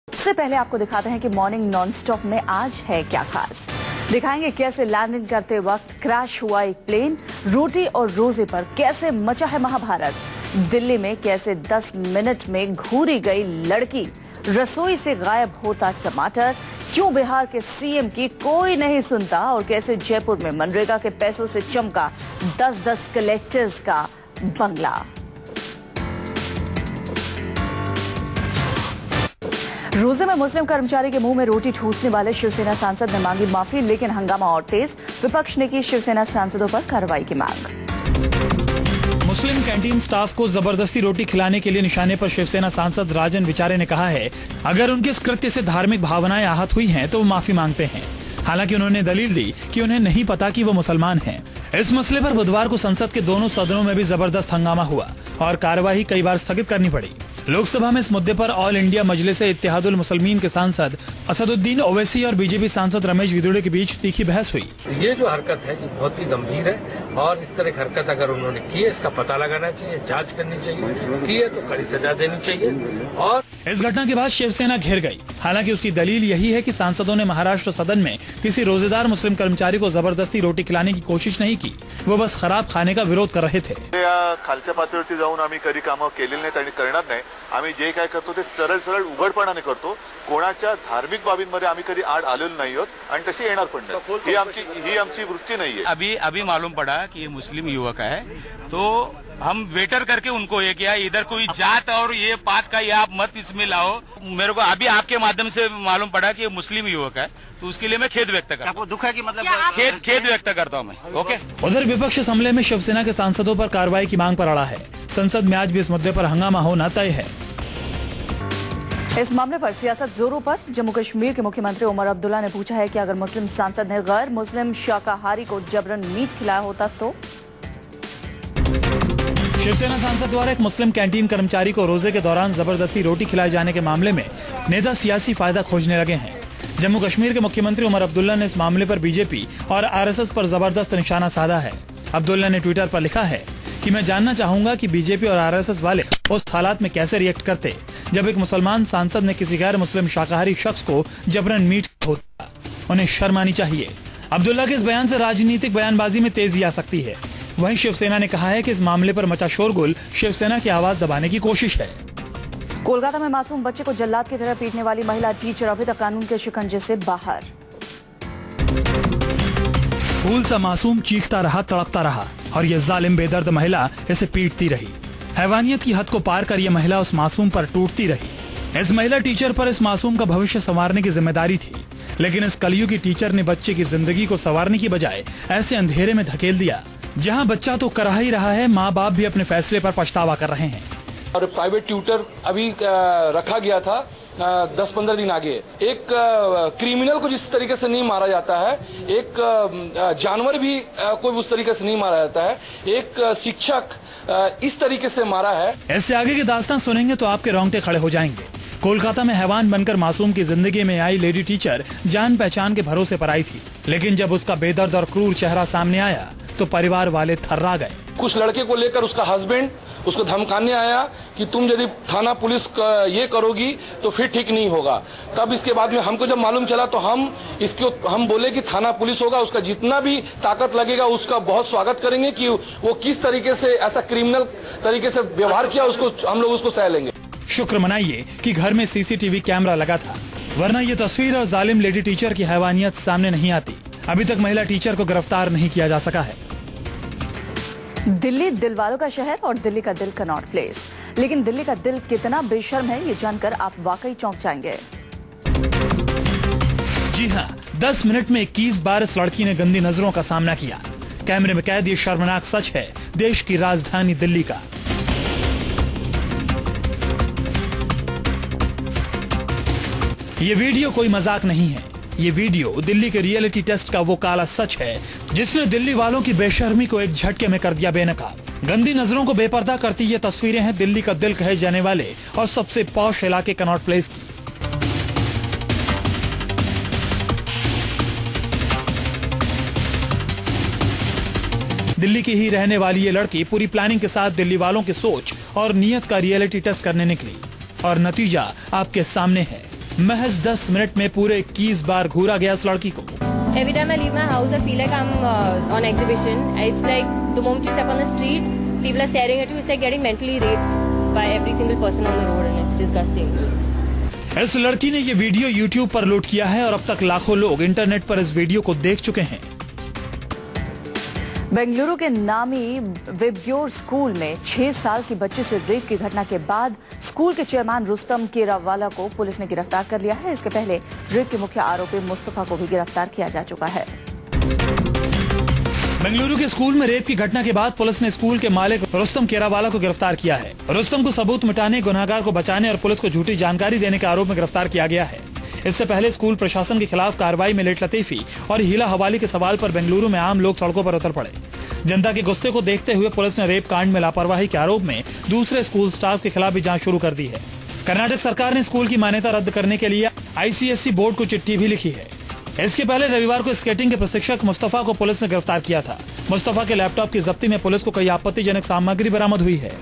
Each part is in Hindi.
सबसे पहले आपको दिखाते हैं कि मॉर्निंग नॉनस्टॉप में आज है क्या खास। दिखाएंगे कैसे लैंडिंग करते वक्त क्रैश हुआ एक प्लेन, रोटी और रोजे पर कैसे मचा है महाभारत, दिल्ली में कैसे 10 मिनट में घूरी गई लड़की, रसोई से गायब होता टमाटर, क्यों बिहार के सीएम की कोई नहीं सुनता और कैसे जयपुर में मनरेगा के पैसों से चमका 10-10 कलेक्टर्स का बंगला। रोजे में मुस्लिम कर्मचारी के मुंह में रोटी ठूसने वाले शिवसेना सांसद ने मांगी माफी, लेकिन हंगामा और तेज, विपक्ष ने की शिवसेना सांसदों पर कार्रवाई की मांग। मुस्लिम कैंटीन स्टाफ को जबरदस्ती रोटी खिलाने के लिए निशाने पर शिवसेना सांसद राजन विचारे ने कहा है, अगर उनके इस कृत्य से धार्मिक भावनाएं आहत हुई हैं तो वो माफी मांगते हैं। हालांकि उन्होंने दलील दी कि उन्हें नहीं पता कि वो मुसलमान हैं। इस मसले पर बुधवार को संसद के दोनों सदनों में भी जबरदस्त हंगामा हुआ और कार्यवाही कई बार स्थगित करनी पड़ी। लोकसभा में इस मुद्दे पर ऑल इंडिया मजलिस-ए इत्तेहादुल मुस्लिमीन के सांसद असदुद्दीन ओवैसी और बीजेपी सांसद रमेश विदुड़े के बीच तीखी बहस हुई। ये जो हरकत है ये बहुत ही गंभीर है और इस तरह की हरकत अगर उन्होंने की है इसका पता लगाना चाहिए, जांच करनी चाहिए, की है तो कड़ी सजा देनी चाहिए। और इस घटना के बाद शिवसेना घिर गई। हालांकि उसकी दलील यही है कि सांसदों ने महाराष्ट्र सदन में किसी रोजेदार मुस्लिम कर्मचारी को जबरदस्ती रोटी खिलाने की कोशिश नहीं की, वो बस खराब खाने का विरोध कर रहे थे। खालच्या पातळीवरती जाऊन आम्ही कधी कामं केलेली नाहीत आणि करणार नाही। आम्ही जे काय करतो ते सरळ सरळ उघडपणाने करतो। कोणाच्या धार्मिक बाबींमध्ये आम्ही कधी आड आलेलो नाही आहोत आणि तशी येणार पण नाही। ही आमची वृत्ती नाहीये। अभी मालूम पड़ा कि ये मुस्लिम युवक है, तो हम वेटर करके उनको ये किया, इधर कोई जात और ये पात का ये आप मत इसमें लाओ। मेरे को अभी आपके माध्यम से मालूम पड़ा कि ये मुस्लिम युवक है, तो उसके लिए मैं खेद व्यक्त करता हूं। आपको दुख है कि मतलब खेद व्यक्त करता हूं मैं। ओके। उधर विपक्ष इस हमले में शिवसेना के सांसदों पर कार्रवाई की मांग पर अड़ा है। संसद में आज भी इस मुद्दे पर हंगामा होना तय है। इस मामले पर सियासत जोरों पर। जम्मू कश्मीर के मुख्यमंत्री उमर अब्दुल्ला ने पूछा है कि अगर मुस्लिम सांसद ने गैर मुस्लिम शाकाहारी को जबरन मीट खिलाया होता तो। शिवसेना सांसद द्वारा एक मुस्लिम कैंटीन कर्मचारी को रोजे के दौरान जबरदस्ती रोटी खिलाए जाने के मामले में नेता सियासी फायदा खोजने लगे हैं। जम्मू कश्मीर के मुख्यमंत्री उमर अब्दुल्ला ने इस मामले पर बीजेपी और आरएसएस पर जबरदस्त निशाना साधा है। अब्दुल्ला ने ट्विटर पर लिखा है कि मैं जानना चाहूंगा कि बीजेपी और आरएसएस वाले उस हालात में कैसे रिएक्ट करते जब एक मुसलमान सांसद ने किसी गैर मुस्लिम शाकाहारी शख्स को जबरन मीट होता। उन्हें शर्म आनी चाहिए। अब्दुल्ला के इस बयान से राजनीतिक बयानबाजी में तेजी आ सकती है। वहीं शिवसेना ने कहा है कि इस मामले पर मचा शोरगुल शिवसेना की आवाज दबाने की कोशिश है। कोलकाता में मासूम बच्चे को जल्लाद की तरह पीटने वाली महिला टीचर अभी तक कानून के शिकंजे से बाहर। फूल सा मासूम चीखता रहा, तड़पता रहा और ये जालिम बेदर्द महिला इसे पीटती रही। हैवानियत की हद को पार कर ये महिला उस मासूम पर टूटती रही। इस महिला टीचर पर इस मासूम का भविष्य संवारने की जिम्मेदारी थी, लेकिन इस कलयुगी की टीचर ने बच्चे की जिंदगी को संवारने की बजाय ऐसे अंधेरे में धकेल दिया जहां बच्चा तो कर ही रहा है, माँ बाप भी अपने फैसले पर पछतावा कर रहे हैं। और प्राइवेट ट्यूटर अभी रखा गया था 10-15 दिन आगे। एक क्रिमिनल को जिस तरीके से नहीं मारा जाता है, एक जानवर भी कोई उस तरीके से नहीं मारा जाता है, एक शिक्षक इस तरीके से मारा है। ऐसे आगे की दास्तान सुनेंगे तो आपके रोंगटे खड़े हो जाएंगे। कोलकाता में हैवान बनकर मासूम की जिंदगी में आई लेडी टीचर जान पहचान के भरोसे पर आई थी, लेकिन जब उसका बेदर्द और क्रूर चेहरा सामने आया तो परिवार वाले थर्रा गए। कुछ लड़के को लेकर उसका हस्बैंड उसको धमकाने आया कि तुम यदि थाना पुलिस ये करोगी तो फिर ठीक नहीं होगा। तब इसके बाद में हमको जब मालूम चला तो हम बोले कि थाना पुलिस होगा, उसका जितना भी ताकत लगेगा उसका बहुत स्वागत करेंगे कि वो किस तरीके से ऐसा क्रिमिनल तरीके से व्यवहार किया, उसको हम लोग उसको सह लेंगे। शुक्र मनाइए कि घर में सीसीटीवी कैमरा लगा था, वरना ये तस्वीर और जालिम लेडी टीचर की हैवानियत सामने नहीं आती। अभी तक महिला टीचर को गिरफ्तार नहीं किया जा सका है। दिल्ली दिल वालों का शहर और दिल्ली का दिल कनॉट प्लेस, लेकिन दिल्ली का दिल कितना बेशर्म है ये जानकर आप वाकई चौंक जाएंगे। जी हां, 10 मिनट में 21 बार इस लड़की ने गंदी नजरों का सामना किया। कैमरे में कैद ये शर्मनाक सच है देश की राजधानी दिल्ली का। ये वीडियो कोई मजाक नहीं है। ये वीडियो दिल्ली के रियलिटी टेस्ट का वो काला सच है जिसने दिल्ली वालों की बेशर्मी को एक झटके में कर दिया बेनकाब। गंदी नजरों को बेपर्दा करती ये तस्वीरें हैं दिल्ली का दिल कहे जाने वाले और सबसे पॉश इलाके कनॉट प्लेस की। दिल्ली की ही रहने वाली ये लड़की पूरी प्लानिंग के साथ दिल्ली वालों की सोच और नीयत का रियलिटी टेस्ट करने निकली और नतीजा आपके सामने है। महज 10 मिनट में पूरे 21 बार घूरा गया इस लड़की को। Every time I leave my house, I feel like I'm on exhibition. It's like the moment you step on the street, people are staring at you. It's like getting mentally raped by every single person on the road, and it's disgusting. इस लड़की ने ये वीडियो YouTube पर लोड किया है और अब तक लाखों लोग इंटरनेट पर इस वीडियो को देख चुके हैं। बेंगलुरु के नामी विब्योर स्कूल में 6 साल की बच्ची से रेप की घटना के बाद स्कूल के चेयरमैन रुस्तम केरावाला को पुलिस ने गिरफ्तार कर लिया है। इसके पहले रेप के मुख्य आरोपी मुस्तफा को भी गिरफ्तार किया जा चुका है। बेंगलुरु के स्कूल में रेप की घटना के बाद पुलिस ने स्कूल के मालिक रुस्तम केरावाला को गिरफ्तार किया है। रुस्तम को सबूत मिटाने, गुनहगार को बचाने और पुलिस को झूठी जानकारी देने के आरोप में गिरफ्तार किया गया है। इससे पहले स्कूल प्रशासन के खिलाफ कार्रवाई में लेट लतीफी और हीला हवाली के सवाल पर बेंगलुरु में आम लोग सड़कों पर उतर पड़े। जनता के गुस्से को देखते हुए पुलिस ने रेप कांड में लापरवाही के आरोप में दूसरे स्कूल स्टाफ के खिलाफ भी जांच शुरू कर दी है। कर्नाटक सरकार ने स्कूल की मान्यता रद्द करने के लिए ICSE बोर्ड को चिट्ठी भी लिखी है। इसके पहले रविवार को स्केटिंग के प्रशिक्षक मुस्तफा को पुलिस ने गिरफ्तार किया था। मुस्तफा के लैपटॉप की जब्ती में पुलिस को कई आपत्तिजनक सामग्री बरामद हुई है।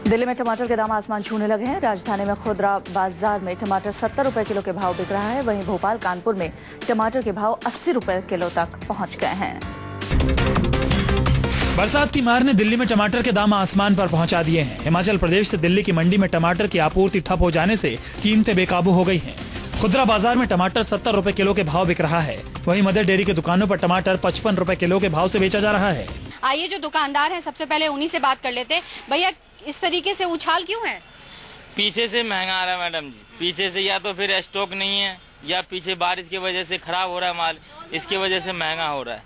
दिल्ली में टमाटर के दाम आसमान छूने लगे हैं। राजधानी में खुदरा बाजार में टमाटर 70 रुपए किलो के भाव बिक रहा है। वहीं भोपाल, कानपुर में टमाटर के भाव 80 रुपए किलो तक पहुंच गए हैं। बरसात की मार ने दिल्ली में टमाटर के दाम आसमान पर पहुंचा दिए हैं। हिमाचल प्रदेश से दिल्ली की मंडी में टमाटर की आपूर्ति ठप हो जाने से कीमतें बेकाबू हो गई हैं। खुदरा बाजार में टमाटर 70 रुपए किलो के भाव बिक रहा है। वहीं मदर डेयरी की दुकानों पर टमाटर 55 रुपए किलो के भाव से बेचा जा रहा है। आइए जो दुकानदार हैं सबसे पहले उन्हीं से बात कर लेते हैं। भैया, इस तरीके से उछाल क्यों है? पीछे से महंगा आ रहा है मैडम जी। पीछे से या तो फिर स्टॉक नहीं है या पीछे बारिश की वजह से खराब हो रहा है माल, इसकी वजह से महंगा हो रहा है।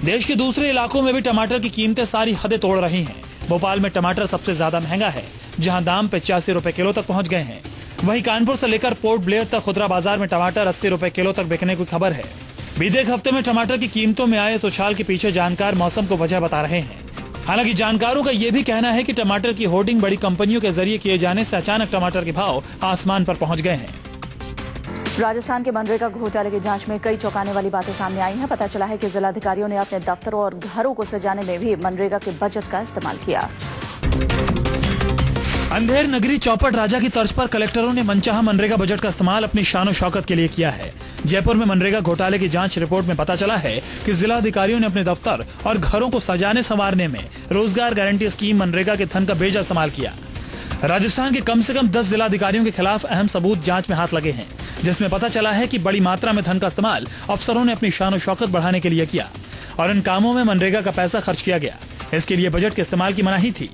देश के दूसरे इलाकों में भी टमाटर की कीमतें सारी हदें तोड़ रही हैं। भोपाल में टमाटर सबसे ज्यादा महंगा है, जहां दाम 85 रुपए किलो तक पहुंच गए हैं। वहीं कानपुर से लेकर पोर्ट ब्लेयर तक खुदरा बाजार में टमाटर 80 रुपए किलो तक बिकने की खबर है। बीते एक हफ्ते में टमाटर की कीमतों में आए इस उछाल के पीछे जानकार मौसम को वजह बता रहे हैं। हालांकि जानकारों का यह भी कहना है कि टमाटर की होर्डिंग बड़ी कंपनियों के जरिए किए जाने से अचानक टमाटर के भाव आसमान पर पहुंच गए हैं। राजस्थान के मनरेगा घोटाले की जांच में कई चौंकाने वाली बातें सामने आई हैं। पता चला है कि जिलाधिकारियों ने अपने दफ्तरों और घरों को सजाने में भी मनरेगा के बजट का इस्तेमाल किया। अंधेर नगरी चौपट राजा की तर्ज पर कलेक्टरों ने मनचाहा मनरेगा बजट का इस्तेमाल अपनी शान शौकत के लिए किया है। जयपुर में मनरेगा घोटाले की जांच रिपोर्ट में पता चला है कि जिलाधिकारियों ने अपने दफ्तर और घरों को सजाने संवारने में रोजगार गारंटी स्कीम मनरेगा के धन का बेजा इस्तेमाल किया। राजस्थान के कम से कम 10 जिलाधिकारियों के खिलाफ अहम सबूत जांच में हाथ लगे हैं, जिसमें पता चला है कि बड़ी मात्रा में धन का इस्तेमाल अफसरों ने अपनी शान शौकत बढ़ाने के लिए किया और इन कामों में मनरेगा का पैसा खर्च किया गया। इसके लिए बजट के इस्तेमाल की मनाही थी।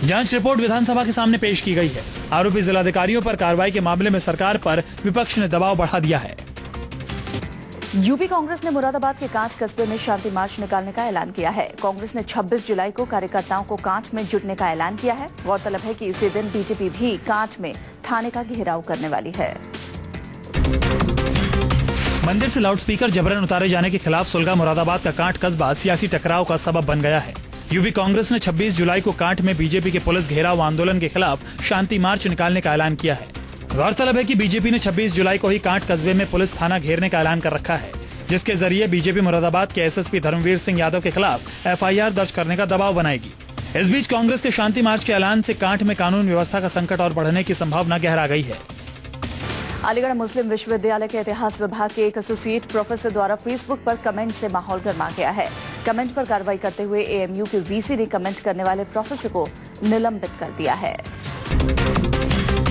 जांच रिपोर्ट विधानसभा के सामने पेश की गई है। आरोपी जिलाधिकारियों पर कार्रवाई के मामले में सरकार पर विपक्ष ने दबाव बढ़ा दिया है। यूपी कांग्रेस ने मुरादाबाद के कांठ कस्बे में शांति मार्च निकालने का ऐलान किया है। कांग्रेस ने 26 जुलाई को कार्यकर्ताओं को कांठ में जुटने का ऐलान किया है। गौरतलब है कि इसी दिन बीजेपी भी कांठ में थाने का घेराव करने वाली है। मंदिर से लाउडस्पीकर जबरन उतारे जाने के खिलाफ सुलगा मुरादाबाद का कांठ कस्बा सियासी टकराव का सबब बन गया है। यूपी कांग्रेस ने 26 जुलाई को कांठ में बीजेपी के पुलिस घेराव आंदोलन के खिलाफ शांति मार्च निकालने का ऐलान किया है। गौरतलब है कि बीजेपी ने 26 जुलाई को ही कांठ कस्बे में पुलिस थाना घेरने का ऐलान कर रखा है, जिसके जरिए बीजेपी मुरादाबाद के एसएसपी धर्मवीर सिंह यादव के खिलाफ FIR दर्ज करने का दबाव बनाएगी। इस बीच कांग्रेस के शांति मार्च के ऐलान से कांठ में कानून व्यवस्था का संकट और बढ़ने की संभावना गहरा गई है। अलीगढ़ मुस्लिम विश्वविद्यालय के इतिहास विभाग के एक एसोसिएट प्रोफेसर द्वारा फेसबुक पर कमेंट से माहौल गर्मा गया है। कमेंट पर कार्रवाई करते हुए AMU के VC ने कमेंट करने वाले प्रोफेसर को निलंबित कर दिया है।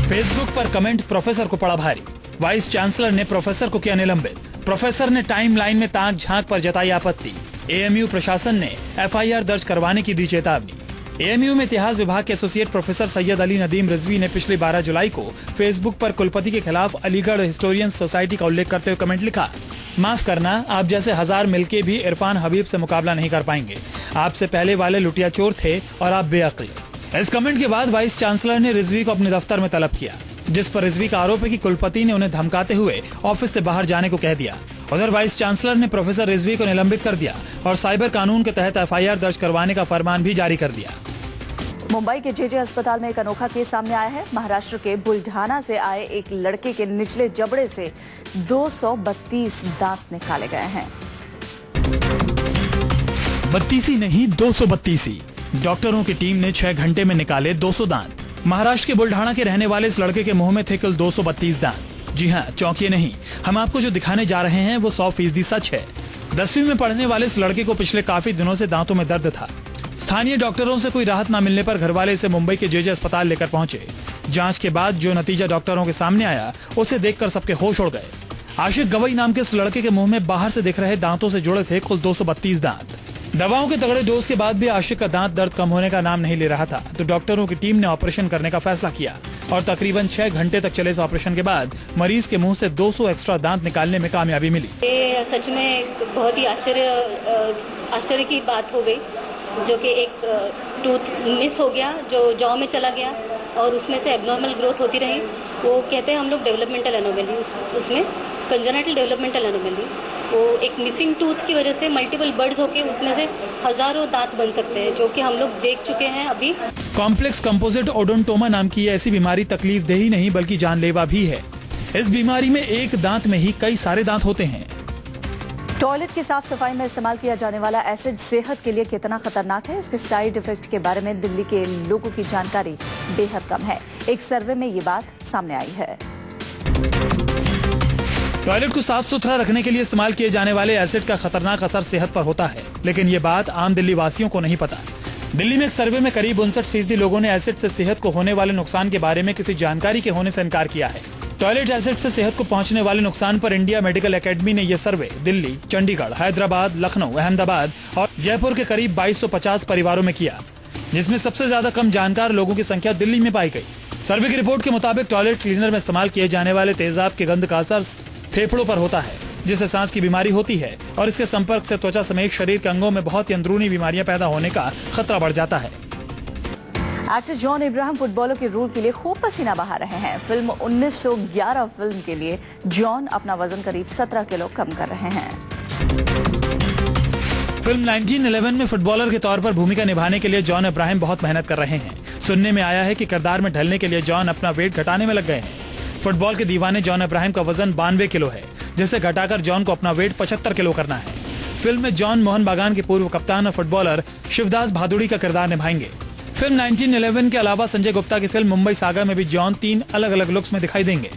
फेसबुक पर कमेंट प्रोफेसर को पड़ा भारी। वाइस चांसलर ने प्रोफेसर को किया निलंबित। प्रोफेसर ने टाइमलाइन में ताक झांक पर जताई आपत्ति। AMU प्रशासन ने FIR दर्ज करवाने की दी चेतावनी। AMU में इतिहास विभाग के एसोसिएट प्रोफेसर सैयद अली नदीम रिजवी ने पिछले 12 जुलाई को फेसबुक पर कुलपति के खिलाफ अलीगढ़ हिस्टोरियन सोसाइटी का उल्लेख करते हुए कमेंट लिखा, माफ करना, आप जैसे 1000 मिलके भी इरफान हबीब से मुकाबला नहीं कर पाएंगे। आपसे पहले वाले लुटिया चोर थे और आप बेअक्ल। इस कमेंट के बाद वाइस चांसलर ने रिजवी को अपने दफ्तर में तलब किया, जिस पर रिजवी का आरोप है कि कुलपति ने उन्हें धमकाते हुए ऑफिस से बाहर जाने को कह दिया। उधर वाइस चांसलर ने प्रोफेसर रिजवी को निलंबित कर दिया और साइबर कानून के तहत FIR दर्ज करवाने का फरमान भी जारी कर दिया। मुंबई के JJ अस्पताल में एक अनोखा केस सामने आया है। महाराष्ट्र के बुल्ढाना से आए एक लड़के के निचले जबड़े से 232 दांत निकाले गए हैं। 32 नहीं, 232। डॉक्टरों की टीम ने 6 घंटे में निकाले 200 दांत। महाराष्ट्र के बुल्ढाना के रहने वाले इस लड़के के मुंह में थे कुल 232 दांत। जी हाँ, चौंकिए नहीं, हम आपको जो दिखाने जा रहे हैं वो 100% सच है। 10वीं में पढ़ने वाले इस लड़के को पिछले काफी दिनों से दांतों में दर्द था। स्थानीय डॉक्टरों से कोई राहत न मिलने पर घरवाले इसे मुंबई के जेजे अस्पताल लेकर पहुंचे। जांच के बाद जो नतीजा डॉक्टरों के सामने आया, उसे देखकर सबके होश उड़ गए। आशिक गवई नाम के इस लड़के के मुंह में बाहर से दिख रहे दांतों से जुड़े थे कुल 232 दांत। दवाओं के तगड़े डोज के बाद भी आशिक का दांत दर्द कम होने का नाम नहीं ले रहा था, तो डॉक्टरों की टीम ने ऑपरेशन करने का फैसला किया और तकरीबन 6 घंटे तक चले इस ऑपरेशन के बाद मरीज के मुंह से 200 एक्स्ट्रा दांत निकालने में कामयाबी मिली। ये सच में एक बहुत ही आश्चर्य की बात हो गई, जो कि एक टूथ मिस हो गया जो जॉ में चला गया और उसमें से एबनॉर्मल ग्रोथ होती रही। वो कहते हैं हम लोग डेवलपमेंटल एनोमली, उसमें कंजेनिटल डेवलपमेंटल एनोमली, वो एक मिसिंग टूथ की वजह से मल्टीपल बर्ड्स होके उसमें से हजारों दांत बन सकते हैं, जो कि हम लोग देख चुके हैं अभी। कॉम्प्लेक्स कंपोजिट ओडोंटोमा नाम की ऐसी बीमारी तकलीफदेह ही नहीं बल्कि जानलेवा भी है। इस बीमारी में एक दांत में ही कई सारे दांत होते हैं। टॉयलेट की साफ सफाई में इस्तेमाल किया जाने वाला एसिड सेहत के लिए कितना खतरनाक है, इसके साइड इफेक्ट के बारे में दिल्ली के लोगों की जानकारी बेहद कम है। एक सर्वे में ये बात सामने आई है। टॉयलेट को साफ सुथरा रखने के लिए इस्तेमाल किए जाने वाले एसिड का खतरनाक असर सेहत पर होता है, लेकिन ये बात आम दिल्ली वासियों को नहीं पता। दिल्ली में एक सर्वे में करीब 59% लोगों ने एसिड से सेहत को होने वाले नुकसान के बारे में किसी जानकारी के होने से इनकार किया है। टॉयलेट एसिड से सेहत को पहुंचने वाले नुकसान पर इंडिया मेडिकल एकेडमी ने यह सर्वे दिल्ली, चंडीगढ़, हैदराबाद, लखनऊ, अहमदाबाद और जयपुर के करीब 2250 परिवारों में किया, जिसमें सबसे ज्यादा कम जानकार लोगों की संख्या दिल्ली में पाई गई। सर्वे की रिपोर्ट के मुताबिक टॉयलेट क्लीनर में इस्तेमाल किए जाने वाले तेजाब के गंध का असर फेफड़ों पर होता है, जिससे सांस की बीमारी होती है और इसके संपर्क से त्वचा समेत शरीर के अंगों में बहुत ही अंदरूनी बीमारियां पैदा होने का खतरा बढ़ जाता है। एक्टर जॉन इब्राहिम फुटबॉलर के रोल के लिए खूब पसीना बहा रहे हैं। फिल्म 1911 फिल्म के लिए जॉन अपना वजन करीब 17 किलो कम कर रहे हैं। फिल्म 1911 में फुटबॉलर के तौर पर भूमिका निभाने के लिए जॉन इब्राहिम बहुत मेहनत कर रहे हैं। सुनने में आया है कि किरदार में ढलने के लिए जॉन अपना वेट घटाने में लग गए हैं। फुटबॉल के दीवाने जॉन इब्राहिम का वजन 92 किलो है, जिसे घटाकर जॉन को अपना वेट 75 किलो करना है। फिल्म में जॉन मोहन बागान के पूर्व कप्तान और फुटबॉलर शिवदास भादुड़ी का किरदार निभाएंगे। फिल्म 1911 के अलावा संजय गुप्ता की फिल्म मुंबई सागा में भी जॉन 3 अलग अलग लुक्स में दिखाई देंगे।